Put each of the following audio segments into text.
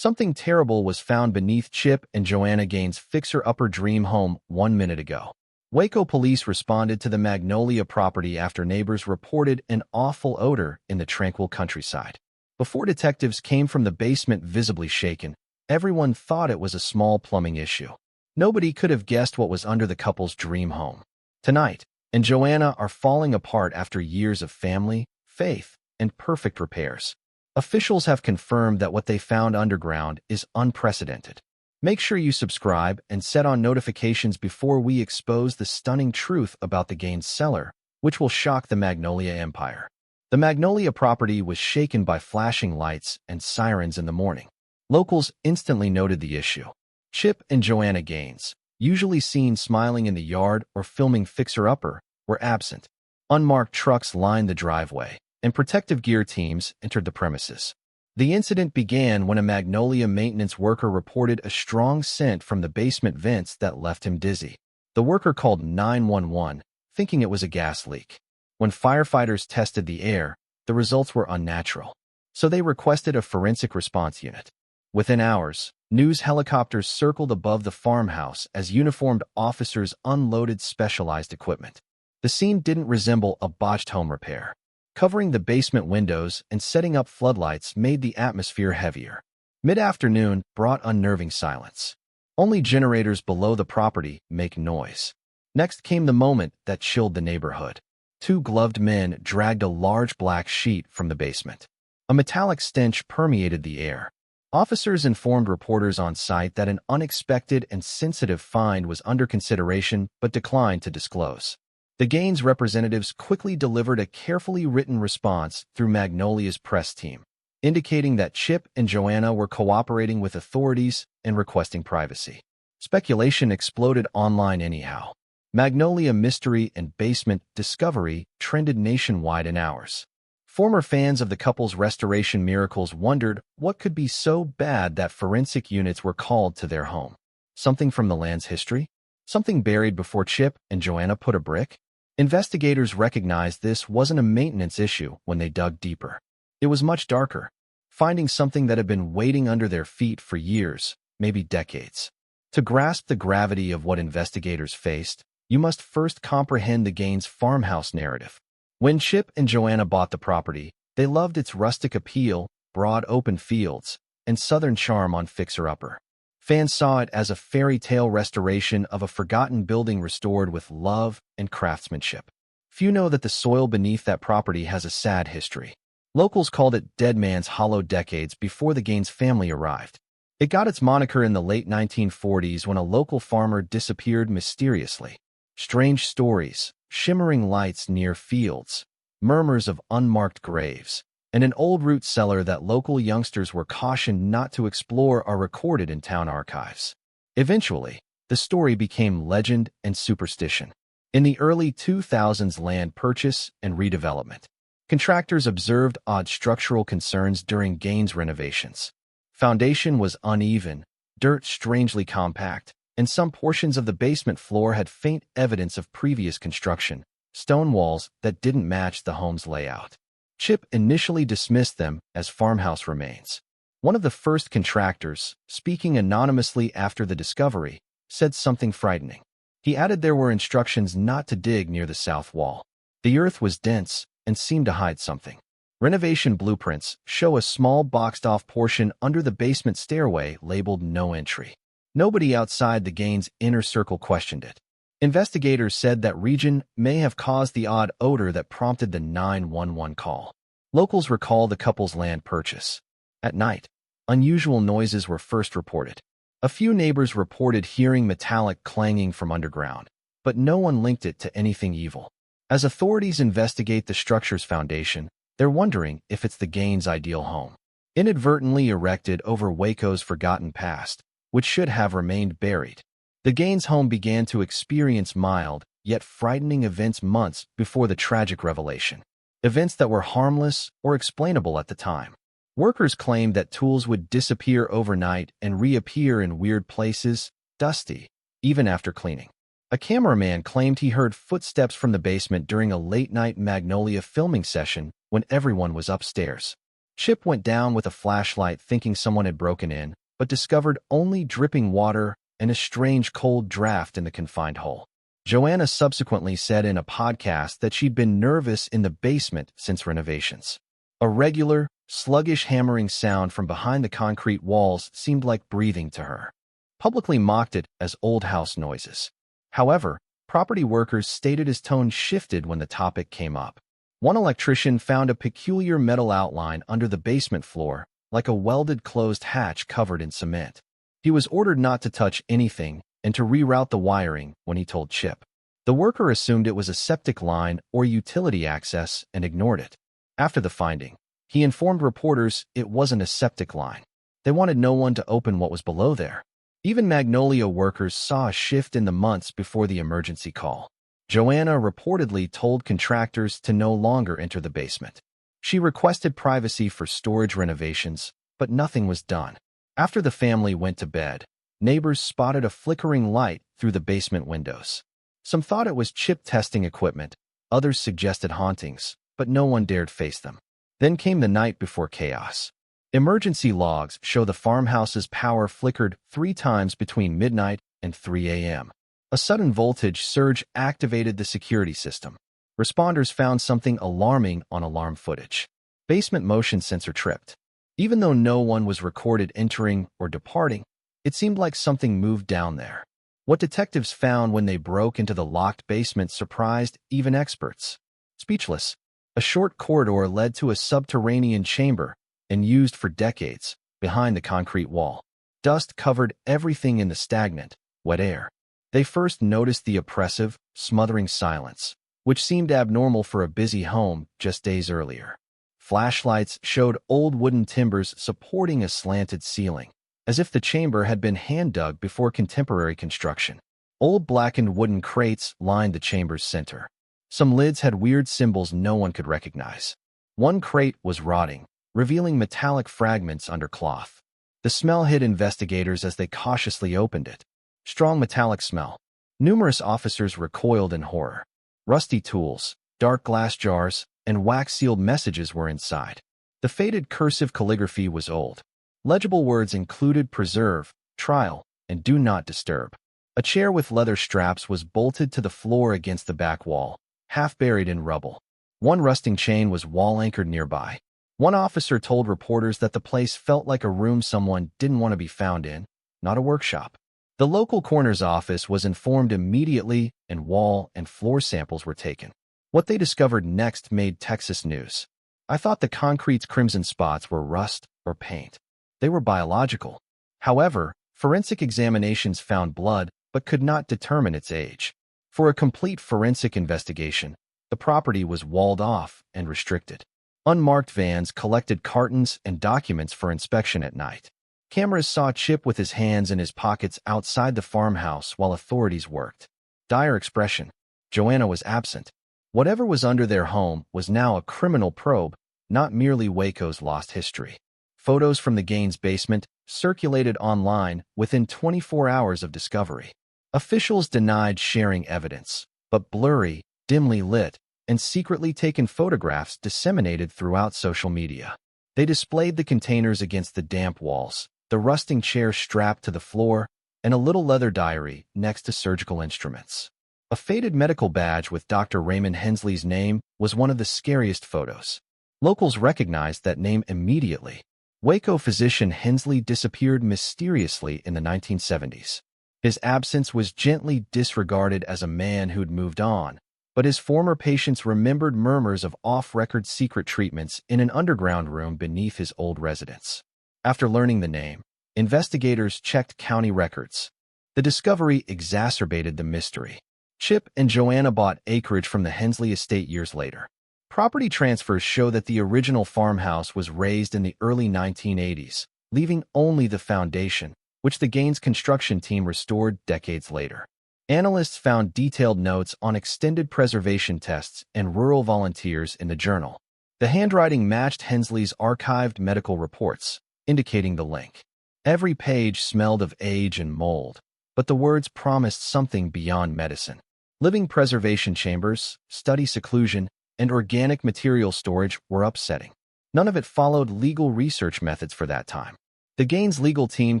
Something terrible was found beneath Chip and Joanna Gaines' fixer-upper dream home 1 minute ago. Waco police responded to the Magnolia property after neighbors reported an awful odor in the tranquil countryside. Before detectives came from the basement visibly shaken, everyone thought it was a small plumbing issue. Nobody could have guessed what was under the couple's dream home. Tonight, and Joanna are falling apart after years of family, faith, and perfect repairs. Officials have confirmed that what they found underground is unprecedented. Make sure you subscribe and set on notifications before we expose the stunning truth about the Gaines cellar, which will shock the Magnolia Empire. The Magnolia property was shaken by flashing lights and sirens in the morning. Locals instantly noted the issue. Chip and Joanna Gaines, usually seen smiling in the yard or filming Fixer-Upper, were absent. Unmarked trucks lined the driveway, and protective gear teams entered the premises. The incident began when a Magnolia maintenance worker reported a strong scent from the basement vents that left him dizzy. The worker called 911, thinking it was a gas leak. When firefighters tested the air, the results were unnatural, so they requested a forensic response unit. Within hours, news helicopters circled above the farmhouse as uniformed officers unloaded specialized equipment. The scene didn't resemble a botched home repair. Covering the basement windows and setting up floodlights made the atmosphere heavier. Mid-afternoon brought unnerving silence. Only generators below the property make noise. Next came the moment that chilled the neighborhood. Two gloved men dragged a large black sheet from the basement. A metallic stench permeated the air. Officers informed reporters on site that an unexpected and sensitive find was under consideration but declined to disclose. The Gaines representatives quickly delivered a carefully written response through Magnolia's press team, indicating that Chip and Joanna were cooperating with authorities and requesting privacy. Speculation exploded online anyhow. Magnolia mystery and basement discovery trended nationwide in hours. Former fans of the couple's restoration miracles wondered what could be so bad that forensic units were called to their home. Something from the land's history? Something buried before Chip and Joanna put a brick? Investigators recognized this wasn't a maintenance issue when they dug deeper. It was much darker, finding something that had been waiting under their feet for years, maybe decades. To grasp the gravity of what investigators faced, you must first comprehend the Gaines farmhouse narrative. When Chip and Joanna bought the property, they loved its rustic appeal, broad open fields, and southern charm on Fixer-Upper. Fans saw it as a fairy tale restoration of a forgotten building restored with love and craftsmanship. Few know that the soil beneath that property has a sad history. Locals called it Dead Man's Hollow decades before the Gaines family arrived. It got its moniker in the late 1940s when a local farmer disappeared mysteriously. Strange stories, shimmering lights near fields, murmurs of unmarked graves, and an old root cellar that local youngsters were cautioned not to explore are recorded in town archives. Eventually, the story became legend and superstition. In the early 2000s land purchase and redevelopment, contractors observed odd structural concerns during Gaines renovations. Foundation was uneven, dirt strangely compact, and some portions of the basement floor had faint evidence of previous construction, stone walls that didn't match the home's layout. Chip initially dismissed them as farmhouse remains. One of the first contractors, speaking anonymously after the discovery, said something frightening. He added there were instructions not to dig near the south wall. The earth was dense and seemed to hide something. Renovation blueprints show a small boxed-off portion under the basement stairway labeled No Entry. Nobody outside the Gaines inner circle questioned it. Investigators said that region may have caused the odd odor that prompted the 911 call. Locals recall the couple's land purchase. At night, unusual noises were first reported. A few neighbors reported hearing metallic clanging from underground, but no one linked it to anything evil. As authorities investigate the structure's foundation, they're wondering if it's the Gaines' ideal home. Inadvertently erected over Waco's forgotten past, which should have remained buried. The Gaines home began to experience mild, yet frightening events months before the tragic revelation. Events that were harmless or explainable at the time. Workers claimed that tools would disappear overnight and reappear in weird places, dusty, even after cleaning. A cameraman claimed he heard footsteps from the basement during a late-night Magnolia filming session when everyone was upstairs. Chip went down with a flashlight thinking someone had broken in, but discovered only dripping water and a strange cold draft in the confined hole. Joanna subsequently said in a podcast that she'd been nervous in the basement since renovations. A regular, sluggish hammering sound from behind the concrete walls seemed like breathing to her. Publicly mocked it as old house noises. However, property workers stated his tone shifted when the topic came up. One electrician found a peculiar metal outline under the basement floor, like a welded closed hatch covered in cement. He was ordered not to touch anything and to reroute the wiring when he told Chip. The worker assumed it was a septic line or utility access and ignored it. After the finding, he informed reporters it wasn't a septic line. They wanted no one to open what was below there. Even Magnolia workers saw a shift in the months before the emergency call. Joanna reportedly told contractors to no longer enter the basement. She requested privacy for storage renovations, but nothing was done. After the family went to bed, neighbors spotted a flickering light through the basement windows. Some thought it was chip testing equipment, others suggested hauntings, but no one dared face them. Then came the night before chaos. Emergency logs show the farmhouse's power flickered 3 times between midnight and 3 a.m. A sudden voltage surge activated the security system. Responders found something alarming on alarm footage. Basement motion sensor tripped. Even though no one was recorded entering or departing, it seemed like something moved down there. What detectives found when they broke into the locked basement surprised even experts. Speechless, a short corridor led to a subterranean chamber and used for decades behind the concrete wall. Dust covered everything in the stagnant, wet air. They first noticed the oppressive, smothering silence, which seemed abnormal for a busy home just days earlier. Flashlights showed old wooden timbers supporting a slanted ceiling, as if the chamber had been hand-dug before contemporary construction. Old blackened wooden crates lined the chamber's center. Some lids had weird symbols no one could recognize. One crate was rotting, revealing metallic fragments under cloth. The smell hit investigators as they cautiously opened it. Strong metallic smell. Numerous officers recoiled in horror. Rusty tools, dark glass jars, and wax-sealed messages were inside. The faded cursive calligraphy was old. Legible words included preserve, trial, and do not disturb. A chair with leather straps was bolted to the floor against the back wall, half buried in rubble. One rusting chain was wall-anchored nearby. One officer told reporters that the place felt like a room someone didn't want to be found in, not a workshop. The local coroner's office was informed immediately and wall and floor samples were taken. What they discovered next made Texas news. I thought the concrete's crimson spots were rust or paint. They were biological. However, forensic examinations found blood but could not determine its age. For a complete forensic investigation, the property was walled off and restricted. Unmarked vans collected cartons and documents for inspection at night. Cameras saw Chip with his hands in his pockets outside the farmhouse while authorities worked. Dire expression. Joanna was absent. Whatever was under their home was now a criminal probe, not merely Waco's lost history. Photos from the Gaines basement circulated online within 24 hours of discovery. Officials denied sharing evidence, but blurry, dimly lit, and secretly taken photographs disseminated throughout social media. They displayed the containers against the damp walls, the rusting chair strapped to the floor, and a little leather diary next to surgical instruments. A faded medical badge with Dr. Raymond Hensley's name was one of the scariest photos. Locals recognized that name immediately. Waco physician Hensley disappeared mysteriously in the 1970s. His absence was gently disregarded as a man who'd moved on, but his former patients remembered murmurs of off-record secret treatments in an underground room beneath his old residence. After learning the name, investigators checked county records. The discovery exacerbated the mystery. Chip and Joanna bought acreage from the Hensley estate years later. Property transfers show that the original farmhouse was razed in the early 1980s, leaving only the foundation, which the Gaines construction team restored decades later. Analysts found detailed notes on extended preservation tests and rural volunteers in the journal. The handwriting matched Hensley's archived medical reports, indicating the link. Every page smelled of age and mold, but the words promised something beyond medicine. Living preservation chambers, study seclusion, and organic material storage were upsetting. None of it followed legal research methods for that time. The Gaines legal team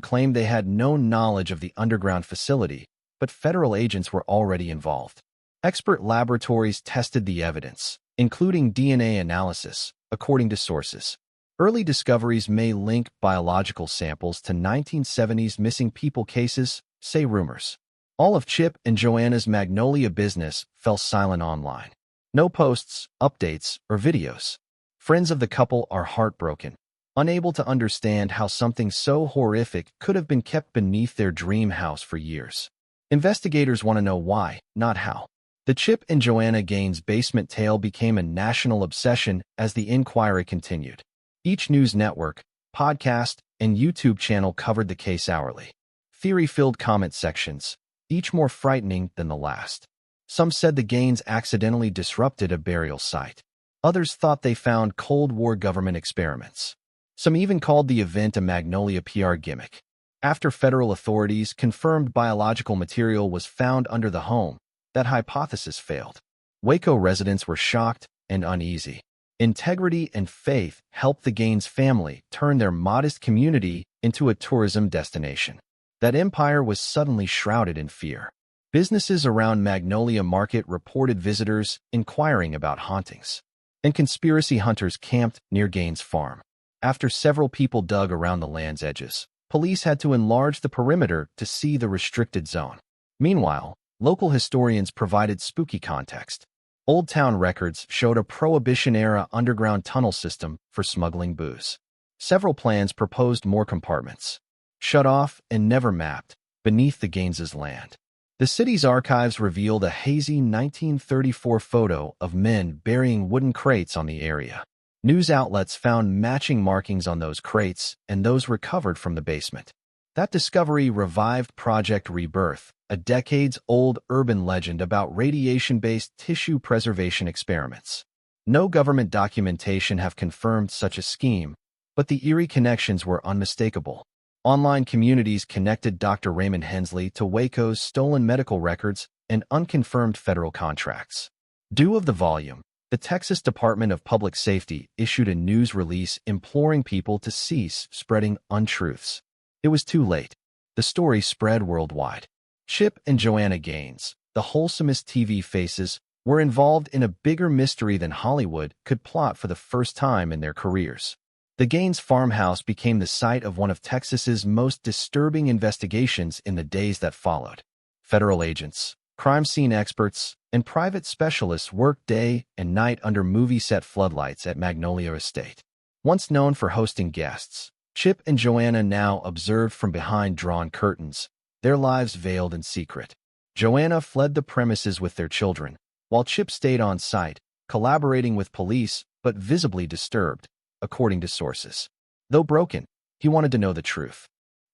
claimed they had no knowledge of the underground facility, but federal agents were already involved. Expert laboratories tested the evidence, including DNA analysis, according to sources. Early discoveries may link biological samples to 1970s missing people cases, say rumors. All of Chip and Joanna's Magnolia business fell silent online. No posts, updates, or videos. Friends of the couple are heartbroken, unable to understand how something so horrific could have been kept beneath their dream house for years. Investigators want to know why, not how. The Chip and Joanna Gaines basement tale became a national obsession as the inquiry continued. Each news network, podcast, and YouTube channel covered the case hourly. Theory-filled comment sections, each more frightening than the last. Some said the Gaines accidentally disrupted a burial site. Others thought they found Cold War government experiments. Some even called the event a Magnolia PR gimmick. After federal authorities confirmed biological material was found under the home, that hypothesis failed. Waco residents were shocked and uneasy. Integrity and faith helped the Gaines family turn their modest community into a tourism destination. That empire was suddenly shrouded in fear. Businesses around Magnolia Market reported visitors inquiring about hauntings, and conspiracy hunters camped near Gaines' farm. After several people dug around the land's edges, police had to enlarge the perimeter to see the restricted zone. Meanwhile, local historians provided spooky context. Old Town records showed a Prohibition-era underground tunnel system for smuggling booze. Several plans proposed more compartments, shut off and never mapped, beneath the Gaines's land. The city's archives revealed a hazy 1934 photo of men burying wooden crates on the area. News outlets found matching markings on those crates and those recovered from the basement. That discovery revived Project Rebirth, a decades-old urban legend about radiation-based tissue preservation experiments. No government documentation have confirmed such a scheme, but the eerie connections were unmistakable. Online communities connected Dr. Raymond Hensley to Waco's stolen medical records and unconfirmed federal contracts. Due of the volume, the Texas Department of Public Safety issued a news release imploring people to cease spreading untruths. It was too late. The story spread worldwide. Chip and Joanna Gaines, the wholesomest TV faces, were involved in a bigger mystery than Hollywood could plot for the first time in their careers. The Gaines farmhouse became the site of one of Texas's most disturbing investigations in the days that followed. Federal agents, crime scene experts, and private specialists worked day and night under movie set floodlights at Magnolia Estate. Once known for hosting guests, Chip and Joanna now observed from behind drawn curtains, their lives veiled in secret. Joanna fled the premises with their children, while Chip stayed on site, collaborating with police but visibly disturbed, according to sources. Though broken, he wanted to know the truth.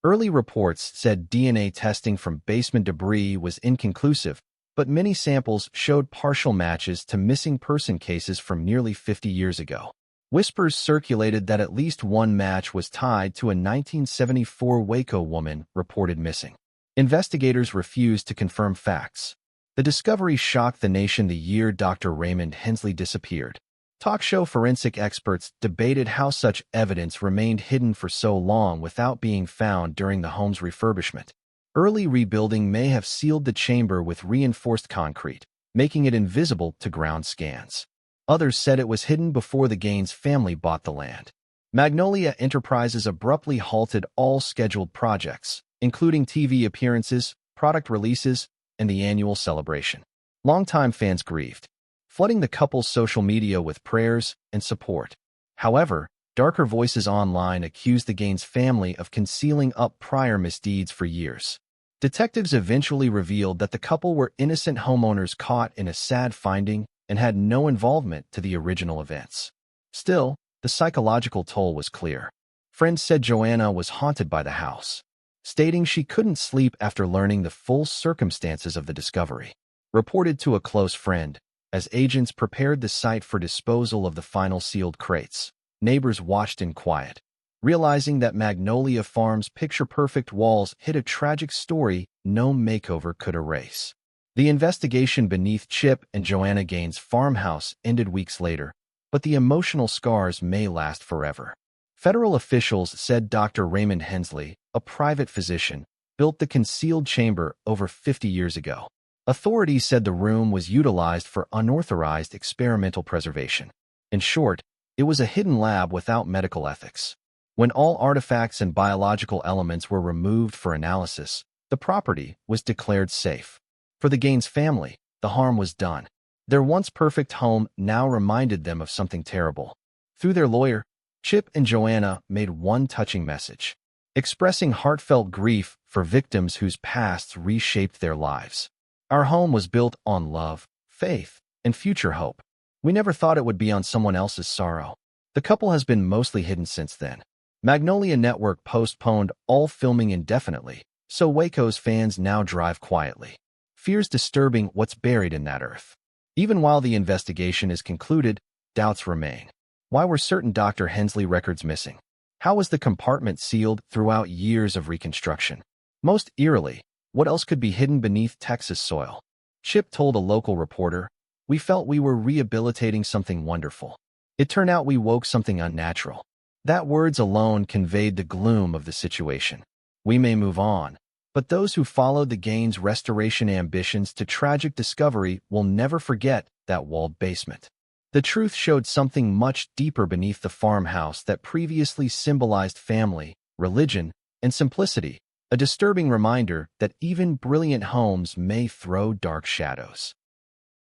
Early reports said DNA testing from basement debris was inconclusive, but many samples showed partial matches to missing person cases from nearly 50 years ago. Whispers circulated that at least one match was tied to a 1974 Waco woman reported missing. Investigators refused to confirm facts. The discovery shocked the nation the year Dr. Raymond Hensley disappeared. Talk show forensic experts debated how such evidence remained hidden for so long without being found during the home's refurbishment. Early rebuilding may have sealed the chamber with reinforced concrete, making it invisible to ground scans. Others said it was hidden before the Gaines family bought the land. Magnolia Enterprises abruptly halted all scheduled projects, including TV appearances, product releases, and the annual celebration. Longtime fans grieved, flooding the couple's social media with prayers and support. However, darker voices online accused the Gaines family of concealing up prior misdeeds for years. Detectives eventually revealed that the couple were innocent homeowners caught in a sad finding and had no involvement to the original events. Still, the psychological toll was clear. Friends said Joanna was haunted by the house, stating she couldn't sleep after learning the full circumstances of the discovery. Reported to a close friend, as agents prepared the site for disposal of the final sealed crates, neighbors watched in quiet, realizing that Magnolia Farm's picture-perfect walls hid a tragic story no makeover could erase. The investigation beneath Chip and Joanna Gaines' farmhouse ended weeks later, but the emotional scars may last forever. Federal officials said Dr. Raymond Hensley, a private physician, built the concealed chamber over 50 years ago. Authorities said the room was utilized for unauthorized experimental preservation. In short, it was a hidden lab without medical ethics. When all artifacts and biological elements were removed for analysis, the property was declared safe. For the Gaines family, the harm was done. Their once perfect home now reminded them of something terrible. Through their lawyer, Chip and Joanna made one touching message, expressing heartfelt grief for victims whose pasts reshaped their lives. Our home was built on love, faith, and future hope. We never thought it would be on someone else's sorrow. The couple has been mostly hidden since then. Magnolia Network postponed all filming indefinitely, so Waco's fans now drive quietly. Fears disturbing what's buried in that earth. Even while the investigation is concluded, doubts remain. Why were certain Dr. Hensley records missing? How was the compartment sealed throughout years of reconstruction? Most eerily, what else could be hidden beneath Texas soil? Chip told a local reporter, "We felt we were rehabilitating something wonderful. It turned out we woke something unnatural." That words alone conveyed the gloom of the situation. We may move on, but those who followed the Gaines restoration ambitions to tragic discovery will never forget that walled basement. The truth showed something much deeper beneath the farmhouse that previously symbolized family, religion, and simplicity, a disturbing reminder that even brilliant homes may throw dark shadows.